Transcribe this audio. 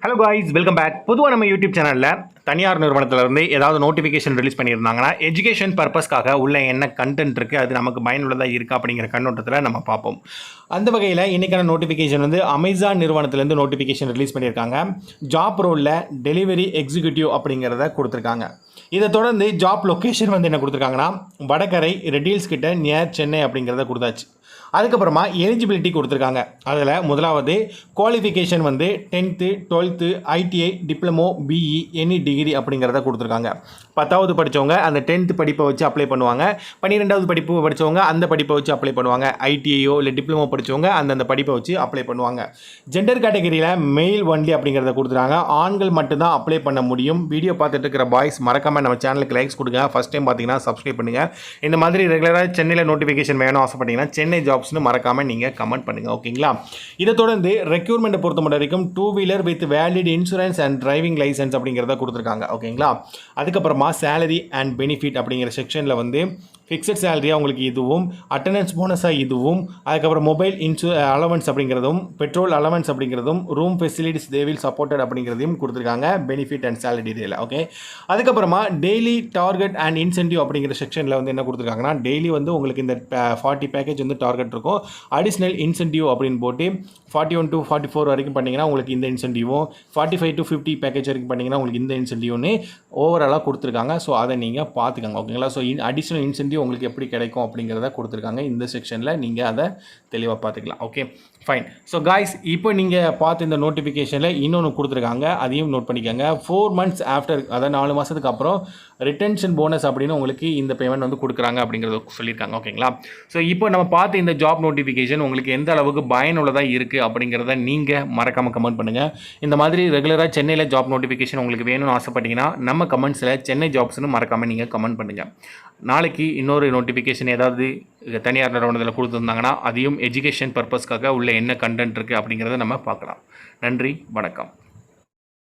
Hello guys, welcome back. பொதுவாக நம்ம YouTube சேனலில் தனியார் நிறுவனத்திலிருந்து ஏதாவது நோட்டிஃபிகேஷன் ரிலீஸ் பண்ணியிருந்தாங்கன்னா எஜுகேஷன் பர்பஸ்க்காக உள்ள என்ன கண்டென்ட் இருக்குது, அது நமக்கு பயனுள்ளதாக இருக்கா அப்படிங்கிற கண்ணோட்டத்தில் நம்ம பார்ப்போம். அந்த வகையில் இன்றைக்கான நோட்டிஃபிகேஷன் வந்து அமேசான் நிறுவனத்திலேருந்து நோட்டிஃபிகேஷன் ரிலீஸ் பண்ணியிருக்காங்க. ஜாப் ரோலில் டெலிவரி எக்ஸிக்யூட்டிவ் அப்படிங்கிறத கொடுத்துருக்காங்க. இதை தொடர்ந்து ஜாப் லொக்கேஷன் வந்து என்ன கொடுத்துருக்காங்கன்னா வடகரை ரெட்டில்ஸ் கிட்ட நியர் சென்னை அப்படிங்கிறத கொடுத்தாச்சு. அதுக்கப்புறமா எலிஜிபிலிட்டி கொடுத்துருக்காங்க. அதில் முதலாவது குவாலிஃபிகேஷன் வந்து 10th 12th ITI diploma BE any degree அப்படிங்கிறத கொடுத்துருக்காங்க. 10வது படித்தவங்க அந்த 10th படிப்பை வச்சு அப்ளை பண்ணுவாங்க. 12வது படிப்பு படித்தவங்க அந்த படிப்பை வச்சு அப்ளை பண்ணுவாங்க. ஐடிஐயோ இல்லை டிப்ளமோ படித்தவங்க அந்தந்த படிப்பை வச்சு அப்ளை பண்ணுவாங்க. ஜெண்டர் கேட்டகரியில் மெயில் ஒன்லி அப்படிங்கிறத கொடுத்துருக்காங்க. ஆண்கள் மட்டும்தான் அப்ளை பண்ண முடியும். வீடியோ பார்த்துட்டு இருக்கிற பாய்ஸ் மறக்காமல் நம்ம சேனலுக்கு லைக்ஸ் கொடுங்க. ஃபஸ்ட் டைம் பார்த்தீங்கன்னா சப்ஸ்கிரைப் பண்ணுங்கள். இந்த மாதிரி ரெகுலராக சென்னையில் நோட்டிஃபிகேஷன் வேணும் ஆசைப்பட்டீங்கன்னா சென்னை ஜாப்ஸ்னு மறக்காமல் நீங்கள் கமெண்ட் பண்ணுங்கள். ஓகேங்களா? இதை தொடர்ந்து ரெக்யூர்மெண்ட்டை பொறுத்த மட்டும் வரைக்கும் 2 wheeler with valid insurance and driving licence அப்படிங்கிறத கொடுத்துருக்காங்க. ஓகேங்களா? அதுக்கப்புறமா சேலரி அண்ட் பெனிஃபிட் அப்படிங்கிற செக்ஷனில் வந்து ஃபிக்ஸட் சேலரியாக உங்களுக்கு இதுவும், அட்டண்டன்ஸ் போனஸாக இதுவும், அதுக்கப்புறம் மொபைல் அலவன்ஸ் அப்படிங்கிறதும், பெட்ரோல் அலவன்ஸ் அப்படிங்கிறதும், room facilities they will supported அப்படிங்கிறதையும் கொடுத்துருக்காங்க. Benefit and salary detail. Okay. அதுக்கப்புறமா டெய்லி டார்கெட் அண்ட் இன்சென்டிவ் அப்படிங்கிற செக்ஷனில் வந்து என்ன கொடுத்துருக்காங்கன்னா டெய்லி வந்து உங்களுக்கு இந்த 40 பேக்கேஜ் வந்து டார்கெட் இருக்கும். அடிஷ்னல் இன்சென்டிவ் அப்படின்னு போட்டு 41 to 44 வரைக்கும் பண்ணிங்கன்னா உங்களுக்கு இந்த இன்சென்டிவும், 45 to 50 பேக்கேஜ் வரைக்கும் பண்ணிங்கன்னா உங்களுக்கு இந்த இன்சென்டிவ்னு ஓவராலாக கொடுத்துருக்காங்க. ஸோ அதை நீங்கள் பார்த்துக்கோங்க. ஓகேங்களா? ஸோ அடிஷ்னல் இன்சென்டிவ் உங்களுக்கு எப்படி கிடைக்கும் அப்படிங்கிறத கொடுத்துருக்காங்க. இந்த செக்ஷனில் நீங்கள் அதை தெளிவாக பார்த்துக்கலாம். Okay, fine. ஸோ காய்ஸ், இப்போ நீங்கள் பார்த்து இந்த நோட்டிஃபிகேஷனில் இன்னொன்று கொடுத்துருக்காங்க, அதையும் நோட் பண்ணிக்கோங்க. 4 months ஆஃப்டர், அதாவது 4 மாதத்துக்கு அப்புறம் ரிட்டன்ஷன் போனஸ் அப்படின்னு உங்களுக்கு இந்த பேமெண்ட் வந்து கொடுக்குறாங்க அப்படிங்கிறத சொல்லியிருக்காங்க. ஓகேங்களா? ஸோ இப்போ நம்ம பார்த்து இந்த ஜாப் நோட்டிஃபிகேஷன் உங்களுக்கு எந்த அளவுக்கு பயனுள்ளதாக இருக்குது அப்படிங்கிறத நீங்கள் மறக்காமல் கமெண்ட் பண்ணுங்கள். இந்த மாதிரி ரெகுலராக சென்னையில் ஜாப் நோட்டிஃபிகேஷன் உங்களுக்கு வேணும்னு ஆசைப்பட்டீங்கன்னா நம்ம கமெண்ட்ஸில் சென்னை ஜாப்ஸ்னு மறக்காமல் நீங்கள் கமெண்ட் பண்ணுங்கள். நாளைக்கு இன்னொரு நோட்டிஃபிகேஷன் ஏதாவது தனியார் நிறுவனத்தில் கொடுத்துருந்தாங்கன்னா அதையும் எஜுகேஷன் பர்பஸ்க்காக உள்ள என்ன கண்டென்ட் இருக்குது அப்படிங்கிறத நம்ம பார்க்கலாம். நன்றி, வணக்கம்.